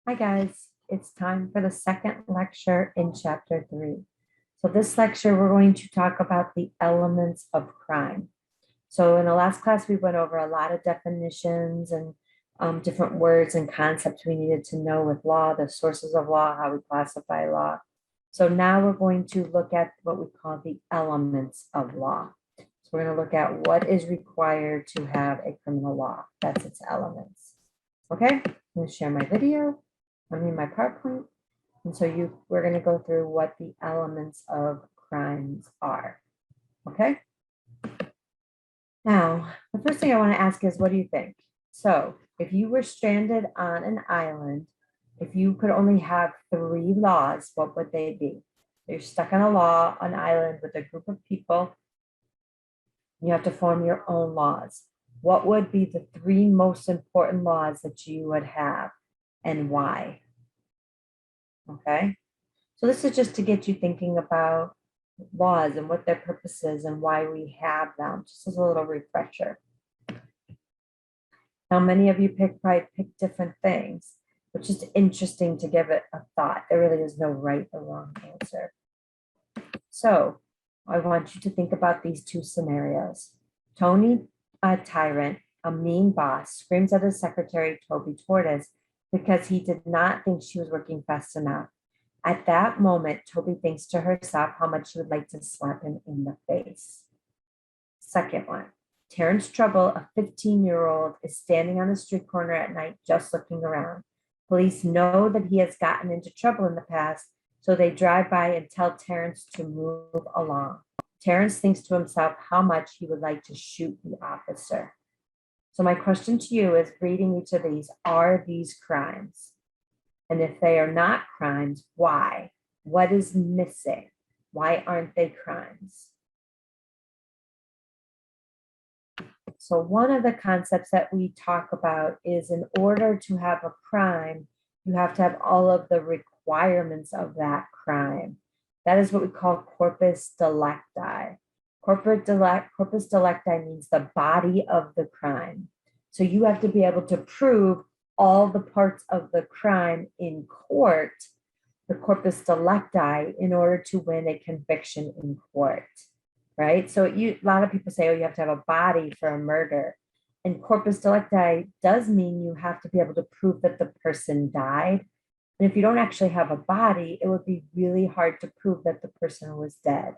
Hi guys, it's time for the second lecture in chapter 3. So this lecture, we're going to talk about the elements of crime. So in the last class, we went over a lot of definitions and different words and concepts we needed to know with law, the sources of law, how we classify law. So now we're going to look at what we call the elements of law. So we're going to look at what is required to have a criminal law. That's its elements. Okay, I'm going to share my video. My PowerPoint. And so we're going to go through what the elements of crimes are. Okay. Now, the first thing I want to ask is, what do you think? So if you were stranded on an island, if you could only have 3 laws, what would they be? You're stuck on an island with a group of people. You have to form your own laws. What would be the 3 most important laws that you would have and why? Okay, so this is just to get you thinking about laws and what their purpose is and why we have them, just as a little refresher. Now, many of you probably pick different things, which is interesting to give it a thought. There really is no right or wrong answer. So I want you to think about these 2 scenarios. Tony, a tyrant, a mean boss, screams at his secretary, Toby Tortoise, because he did not think she was working fast enough. At that moment, Toby thinks to herself how much she would like to slap him in the face. Second one, Terrence Trouble, a 15-year-old, is standing on the street corner at night just looking around. Police know that he has gotten into trouble in the past, so they drive by and tell Terrence to move along. Terrence thinks to himself how much he would like to shoot the officer. So my question to you is, reading each of these, are these crimes? And if they are not crimes, why? What is missing? Why aren't they crimes? So one of the concepts that we talk about is, in order to have a crime, you have to have all of the requirements of that crime. That is what we call corpus delicti. Corpus delicti means the body of the crime. So you have to be able to prove all the parts of the crime in court, the corpus delicti, in order to win a conviction in court, right? So a lot of people say, oh, you have to have a body for a murder. And corpus delicti does mean you have to be able to prove that the person died. And if you don't actually have a body, it would be really hard to prove that the person was dead.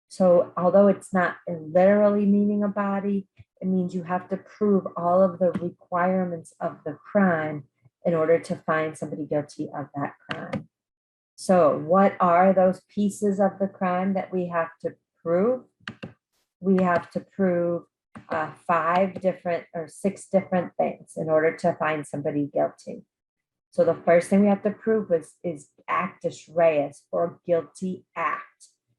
So although it's not literally meaning a body, it means you have to prove all of the requirements of the crime in order to find somebody guilty of that crime. So what are those pieces of the crime that we have to prove? We have to prove 5 different or 6 different things in order to find somebody guilty. So the first thing we have to prove is Actus Reus, or guilty act.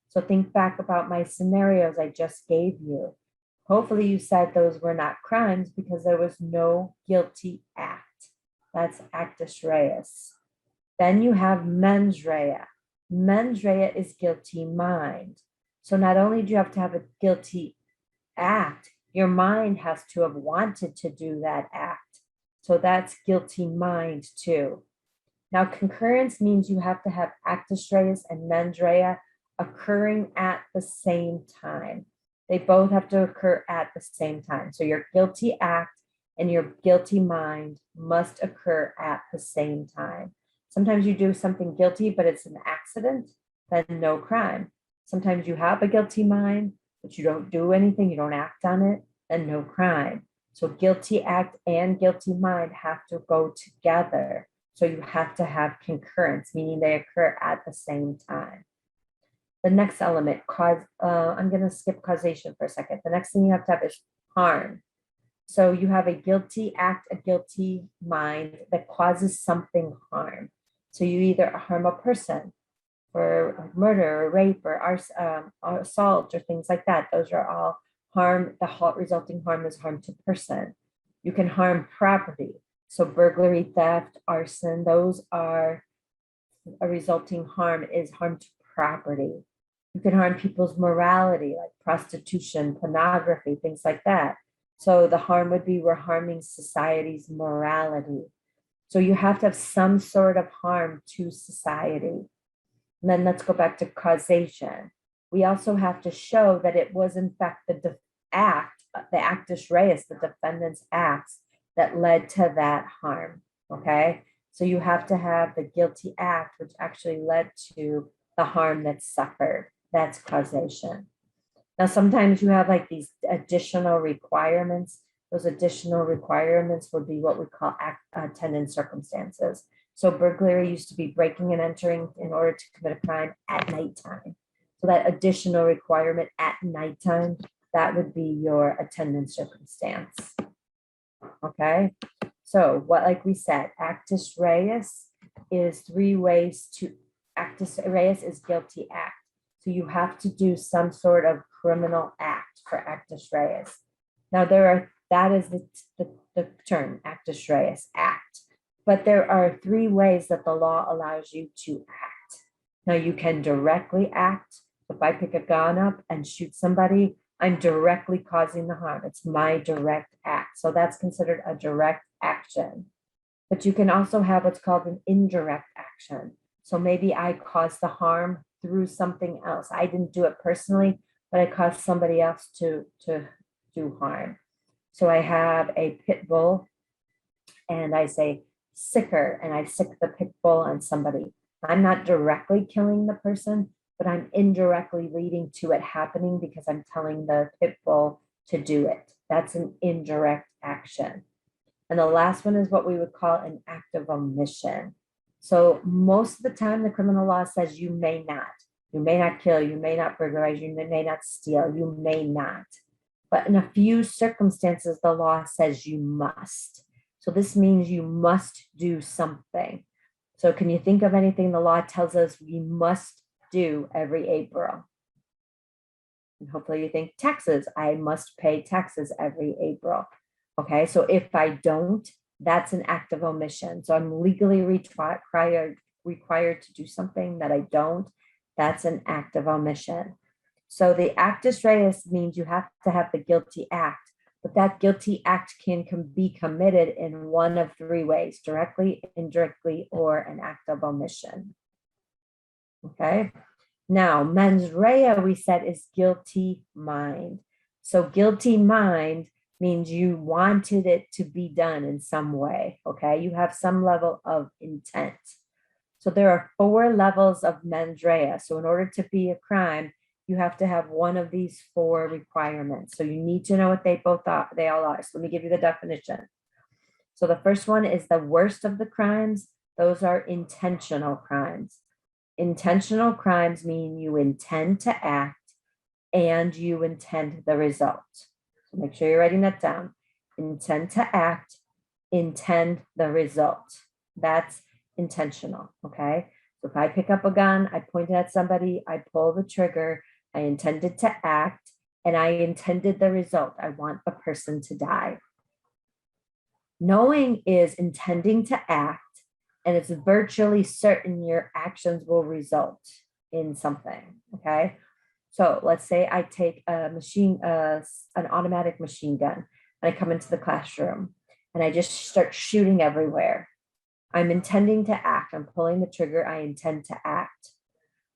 So think back about my scenarios I just gave you. Hopefully you said those were not crimes because there was no guilty act. That's Actus Reus. Then you have mens rea. Mens rea is guilty mind. So not only do you have to have a guilty act, your mind has to have wanted to do that act. So that's guilty mind too. Now, concurrence means you have to have Actus Reus and mens rea occurring at the same time. They both have to occur at the same time. So your guilty act and your guilty mind must occur at the same time. Sometimes you do something guilty, but it's an accident, then no crime. Sometimes you have a guilty mind, but you don't do anything, you don't act on it, then no crime. So guilty act and guilty mind have to go together. So you have to have concurrence, meaning they occur at the same time. The next element, I'm going to skip causation for a second. The next thing you have to have is harm. So you have a guilty act, a guilty mind that causes something harm. So you either harm a person for murder or rape or assault or things like that. Those are all harm. The resulting harm is harm to person. You can harm property. So burglary, theft, arson, those are a resulting harm is harm to property. You can harm people's morality, like prostitution, pornography, things like that. So the harm would be we're harming society's morality. So you have to have some sort of harm to society. And then let's go back to causation. We also have to show that it was in fact the actus reus, the defendant's acts that led to that harm, okay? So you have to have the guilty act, which actually led to the harm that's suffered. That's causation. Now, sometimes you have like these additional requirements. Those additional requirements would be what we call attendant circumstances. So burglary used to be breaking and entering in order to commit a crime at nighttime. So that additional requirement at nighttime, that would be your attendant circumstance. Okay. So what, like we said, actus reus is 3 ways to, actus reus is guilty act. So you have to do some sort of criminal act for actus reus. Now that is the term, actus reus, act. But there are 3 ways that the law allows you to act. Now you can directly act. If I pick a gun up and shoot somebody, I'm directly causing the harm. It's my direct act. So that's considered a direct action. But you can also have what's called an indirect action. So maybe I caused the harm through something else. I didn't do it personally, but I caused somebody else to do harm. So I have a pit bull and I say sicker, and I sick the pit bull on somebody. I'm not directly killing the person, but I'm indirectly leading to it happening because I'm telling the pit bull to do it. That's an indirect action. And the last one is what we would call an act of omission. So most of the time, the criminal law says you may not. You may not kill, you may not burglarize, you may not steal, you may not. But in a few circumstances, the law says you must. So this means you must do something. So can you think of anything the law tells us we must do every April? And hopefully you think taxes. I must pay taxes every April. Okay, so if I don't, that's an act of omission. So I'm legally required to do something that I don't. That's an act of omission. So the actus reus means you have to have the guilty act, but that guilty act can be committed in one of 3 ways: directly, indirectly, or an act of omission. Okay. Now, mens rea, we said, is guilty mind. So guilty mind means you wanted it to be done in some way. Okay. You have some level of intent. So there are 4 levels of mens rea. So in order to be a crime, you have to have one of these 4 requirements. So you need to know what they all are. So let me give you the definition. So the first one is the worst of the crimes. Those are intentional crimes. Intentional crimes mean you intend to act and you intend the result. So make sure you're writing that down. Intend to act, intend the result. That's intentional, okay? So if I pick up a gun, I point it at somebody, I pull the trigger, I intended to act, and I intended the result. I want the person to die. Knowing is intending to act, and it's virtually certain your actions will result in something, okay? So let's say I take an automatic machine gun, and I come into the classroom, and I just start shooting everywhere. I'm intending to act. I'm pulling the trigger. I intend to act.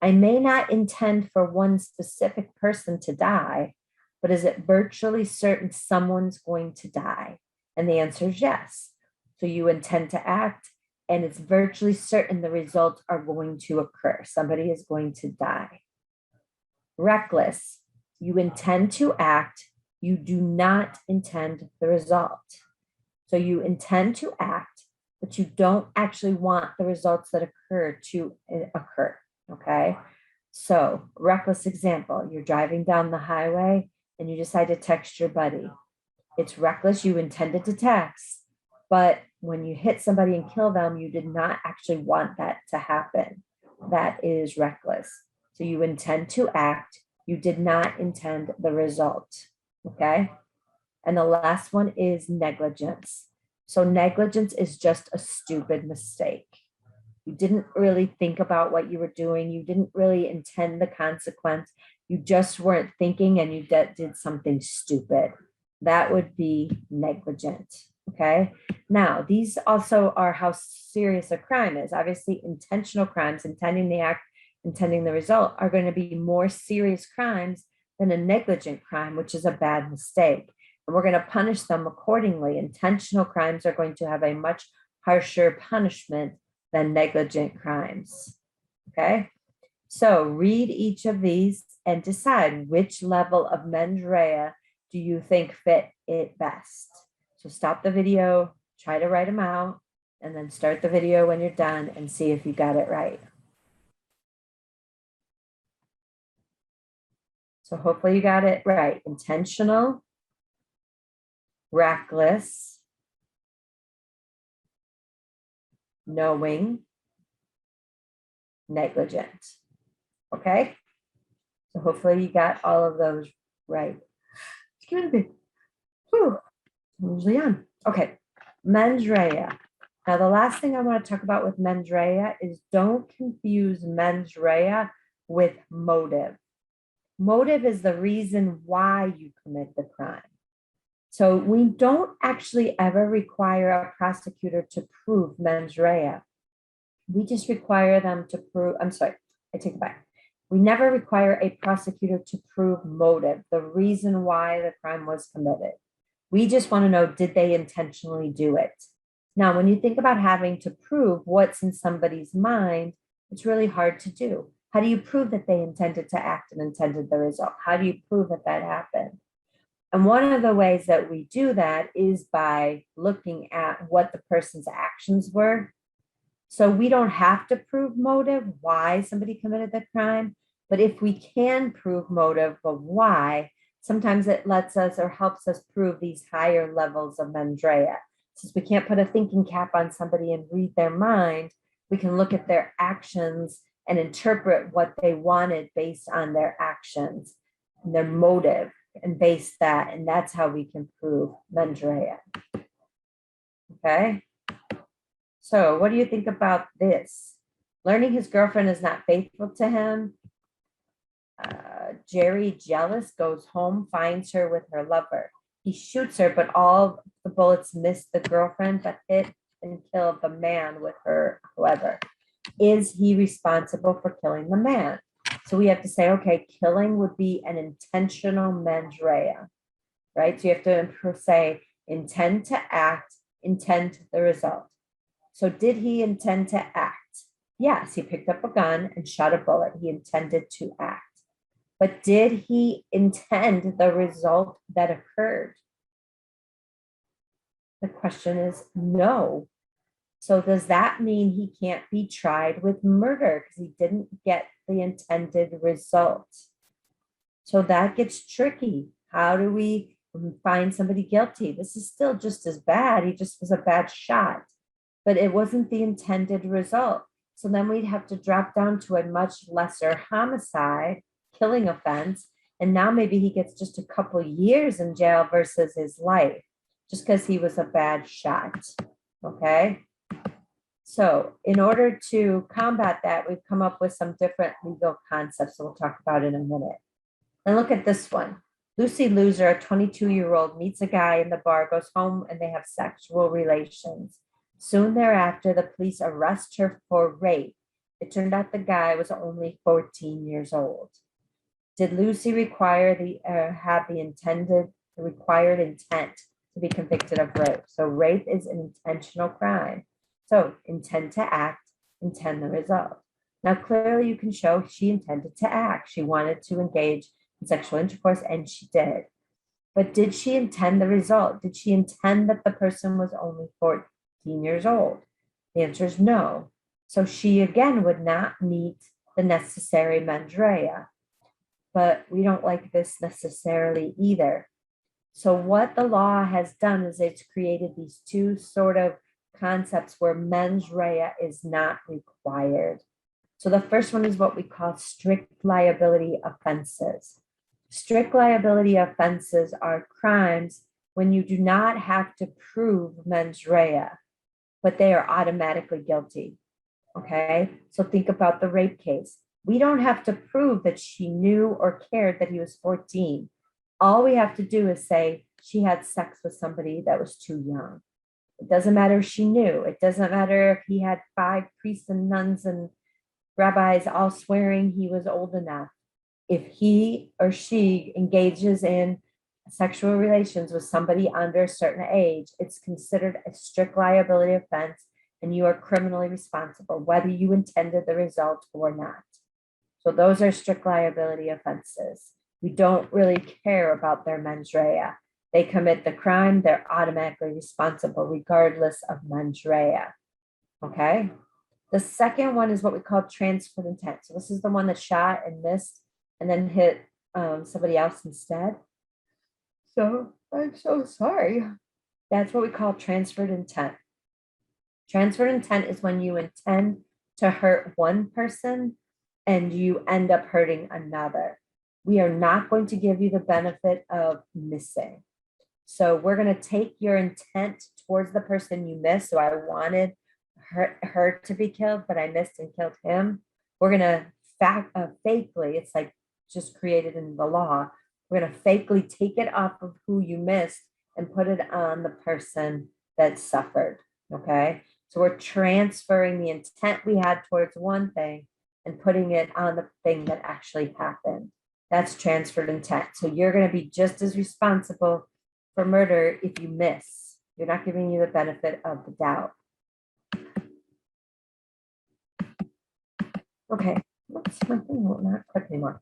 I may not intend for one specific person to die, but is it virtually certain someone's going to die? And the answer is yes. So you intend to act, and it's virtually certain the results are going to occur. Somebody is going to die. Reckless, you intend to act. You do not intend the result. So you intend to act, but you don't actually want the results that occur to occur, okay? So reckless example, you're driving down the highway and you decide to text your buddy. It's reckless, you intended to text, but when you hit somebody and kill them, you did not actually want that to happen. That is reckless. So you intend to act, you did not intend the result, okay? And the last one is negligence. So negligence is just a stupid mistake. You didn't really think about what you were doing. You didn't really intend the consequence. You just weren't thinking and you did something stupid. That would be negligent. Okay. Now, these also are how serious a crime is. Obviously, intentional crimes, intending the act, intending the result, are going to be more serious crimes than a negligent crime, which is a bad mistake. And we're going to punish them accordingly. Intentional crimes are going to have a much harsher punishment than negligent crimes. Okay. So read each of these and decide which level of mens rea do you think fit it best. So stop the video, try to write them out, and then start the video when you're done and see if you got it right. So hopefully you got it right. Intentional, reckless, knowing, negligent. Okay? So hopefully you got all of those right. Excuse me. Whew. I'm usually on. Okay, mens rea. Now, the last thing I want to talk about with mens rea is don't confuse mens rea with motive. Motive is the reason why you commit the crime. So we don't actually ever require a prosecutor to prove mens rea. We just require them to prove, I'm sorry, I take it back. We never require a prosecutor to prove motive, the reason why the crime was committed. We just want to know, did they intentionally do it? Now, when you think about having to prove what's in somebody's mind, it's really hard to do. How do you prove that they intended to act and intended the result? How do you prove that that happened? And one of the ways that we do that is by looking at what the person's actions were. So we don't have to prove motive, why somebody committed the crime, but if we can prove motive of why, sometimes it lets us or helps us prove these higher levels of mens rea. Since we can't put a thinking cap on somebody and read their mind, we can look at their actions and interpret what they wanted based on their actions and their motive and base that. And that's how we can prove mens rea. Okay. So what do you think about this? Learning his girlfriend is not faithful to him. Jerry, jealous, goes home, finds her with her lover. He shoots her, but all the bullets miss the girlfriend, but hit and kill the man with her, however. Is he responsible for killing the man? So we have to say, okay, killing would be an intentional mens rea, right? So you have to say, intend to act, intend the result. So did he intend to act? Yes, he picked up a gun and shot a bullet. He intended to act. But did he intend the result that occurred? The question is no. So does that mean he can't be tried with murder because he didn't get the intended result? So that gets tricky. How do we find somebody guilty? This is still just as bad. He just was a bad shot, but it wasn't the intended result. So then we'd have to drop down to a much lesser homicide, killing offense. And now maybe he gets just a couple years in jail versus his life, just because he was a bad shot. Okay. So in order to combat that, we've come up with some different legal concepts that we'll talk about in a minute. And look at this one. Lucy Loser, a 22-year-old, meets a guy in the bar, goes home, and they have sexual relations. Soon thereafter, the police arrest her for rape. It turned out the guy was only 14 years old. Did Lucy require have the required intent to be convicted of rape? So rape is an intentional crime. So intend to act, intend the result. Now, clearly you can show she intended to act. She wanted to engage in sexual intercourse, and she did. But did she intend the result? Did she intend that the person was only 14 years old? The answer is no. So she, again, would not meet the necessary mens rea. But we don't like this necessarily either. So what the law has done is it's created these two sort of concepts where mens rea is not required. So the first one is what we call strict liability offenses. Strict liability offenses are crimes when you do not have to prove mens rea, but they are automatically guilty. Okay, so think about the rape case. We don't have to prove that she knew or cared that he was 14. All we have to do is say she had sex with somebody that was too young. It doesn't matter if she knew. It doesn't matter if he had 5 priests and nuns and rabbis all swearing he was old enough. If he or she engages in sexual relations with somebody under a certain age, it's considered a strict liability offense and you are criminally responsible, whether you intended the result or not. So those are strict liability offenses. We don't really care about their mens rea. They commit the crime, they're automatically responsible regardless of mens rea. Okay. The second one is what we call transferred intent. So this is the one that shot and missed and then hit somebody else instead. So I'm so sorry. That's what we call transferred intent. Transferred intent is when you intend to hurt one person and you end up hurting another. We are not going to give you the benefit of missing. So we're going to take your intent towards the person you missed. So I wanted her to be killed, but I missed and killed him. We're going to fakely, it's like just created in the law. We're going to fakely take it off of who you missed and put it on the person that suffered. Okay. So we're transferring the intent we had towards one thing and putting it on the thing that actually happened. That's transferred intent. So you're going to be just as responsible for murder if you miss. You're not giving you the benefit of the doubt. Okay. Oops, my thing will not click anymore.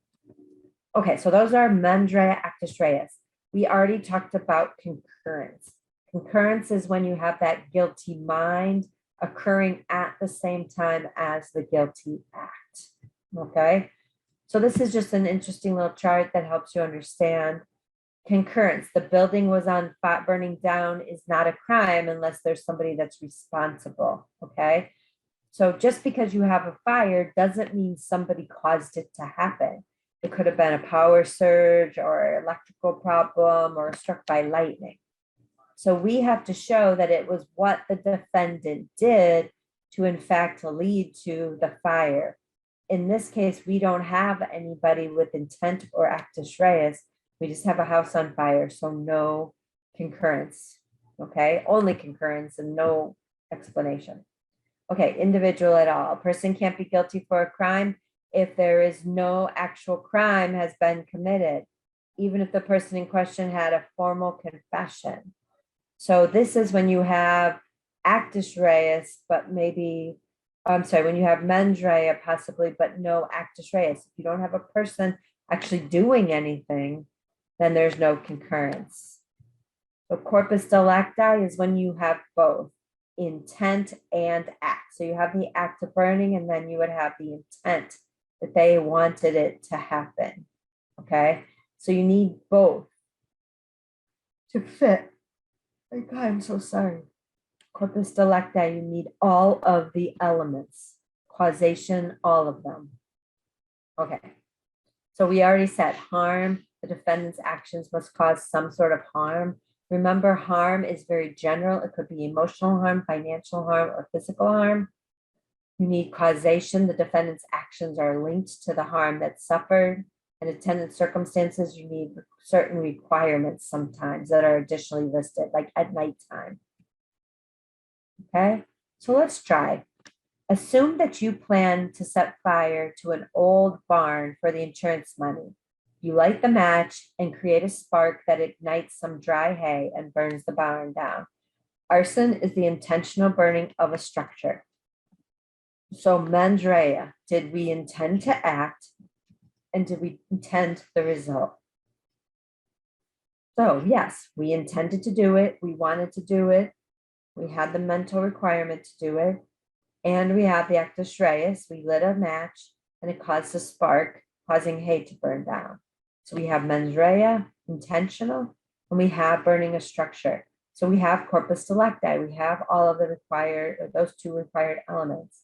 Okay, so those are mens rea, actus reus. We already talked about concurrence. Concurrence is when you have that guilty mind occurring at the same time as the guilty act. Okay, so this is just an interesting little chart that helps you understand concurrence. The building was on fire, burning down is not a crime unless there's somebody that's responsible. Okay, so just because you have a fire doesn't mean somebody caused it to happen. It could have been a power surge or electrical problem or struck by lightning. So we have to show that it was what the defendant did to in fact lead to the fire. In this case, we don't have anybody with intent or actus reus. We just have a house on fire, so no concurrence. Okay, only concurrence and no explanation. Okay, individual at all. A person can't be guilty for a crime if there is no actual crime has been committed, even if the person in question had a formal confession. So this is when you have actus reus, but maybe, when you have mens rea possibly, but no actus reus. If you don't have a person actually doing anything, then there's no concurrence. So corpus delicti is when you have both intent and act. So you have the act of burning, and then you would have the intent that they wanted it to happen. Okay, so you need both to fit. Oh God, I'm so sorry. Corpus delicti, you need all of the elements, causation, all of them. Okay, so we already said harm. The defendant's actions must cause some sort of harm. Remember, harm is very general. It could be emotional harm, financial harm, or physical harm. You need causation. The defendant's actions are linked to the harm that's suffered. In attendant circumstances, you need certain requirements sometimes that are additionally listed, like at nighttime. Okay, so let's try. Assume that you plan to set fire to an old barn for the insurance money. You light the match and create a spark that ignites some dry hay and burns the barn down. Arson is the intentional burning of a structure. So mens rea, did we intend to act and did we intend the result? So yes, we intended to do it. We wanted to do it. We had the mental requirement to do it. And we have the actus reus. We lit a match and it caused a spark, causing hay to burn down. So we have mens rea, intentional, and we have burning a structure. So we have corpus delicti. We have all of the required, those two required elements.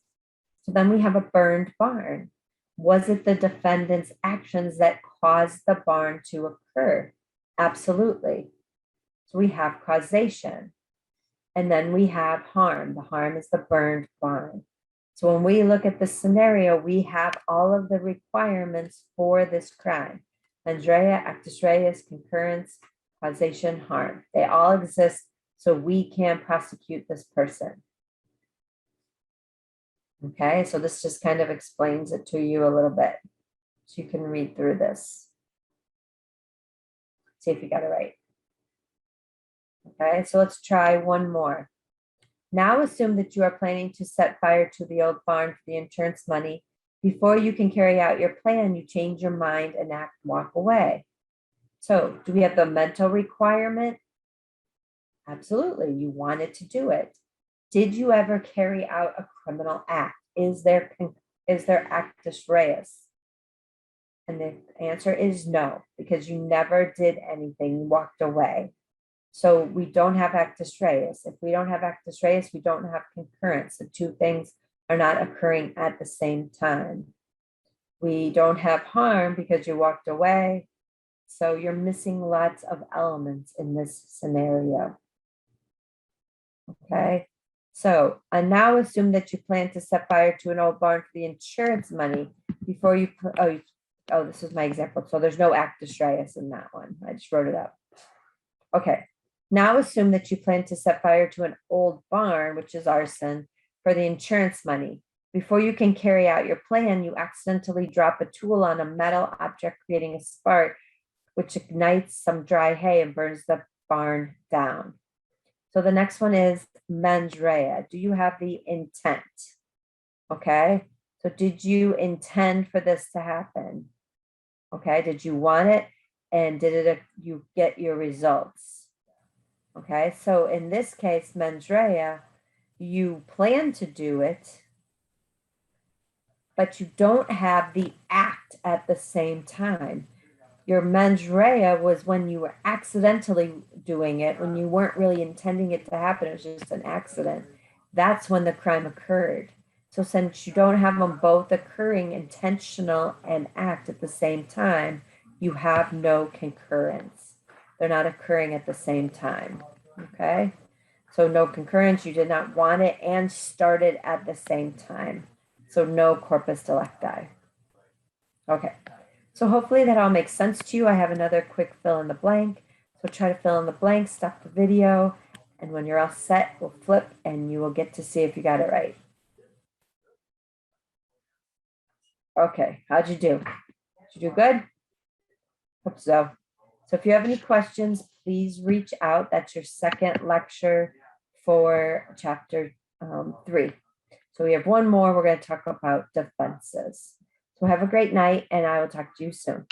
So then we have a burned barn. Was it the defendant's actions that caused the barn to occur? Absolutely. So we have causation. And then we have harm. The harm is the burned barn. So when we look at the scenario, we have all of the requirements for this crime. Mens rea, actus reus, concurrence, causation, harm. They all exist. so we can prosecute this person. Okay, so this just kind of explains it to you a little bit. So you can read through this. See if you got it right. Okay, so let's try one more. Now assume that you are planning to set fire to the old barn for the insurance money. Before you can carry out your plan, you change your mind and walk away. So do we have the mental requirement? Absolutely, you wanted to do it. Did you ever carry out a criminal act? Is there actus reus? And the answer is no, because you never did anything, you walked away. So we don't have actus reus. If we don't have actus reus, we don't have concurrence. The two things are not occurring at the same time. We don't have harm because you walked away. So you're missing lots of elements in this scenario. Okay, so I now assume that you plan to set fire to an old barn for the insurance money before you, oh, this is my example. So there's no actus reus in that one. I just wrote it up. Okay, now assume that you plan to set fire to an old barn, which is arson, for the insurance money. Before you can carry out your plan, you accidentally drop a tool on a metal object, creating a spark, which ignites some dry hay and burns the barn down. So the next one is mens rea. Do you have the intent? Okay, so did you intend for this to happen? Okay, did you want it? And did you get your results? Okay, so in this case, mens rea, you plan to do it, but you don't have the act at the same time. Your mens rea was when you were accidentally doing it, when you weren't really intending it to happen, it was just an accident. That's when the crime occurred. So since you don't have them both occurring, intentional and act at the same time, you have no concurrence. They're not occurring at the same time, okay? So no concurrence, you did not want it and started at the same time. So no corpus delicti. Okay, so hopefully that all makes sense to you. I have another quick fill in the blank. So try to fill in the blank, stop the video, and when you're all set, we'll flip and you will get to see if you got it right. Okay, how'd you do? Did you do good? Hope so. So if you have any questions, please reach out. That's your second lecture for chapter 3. So we have one more. We're going to talk about defenses. So have a great night, and I will talk to you soon.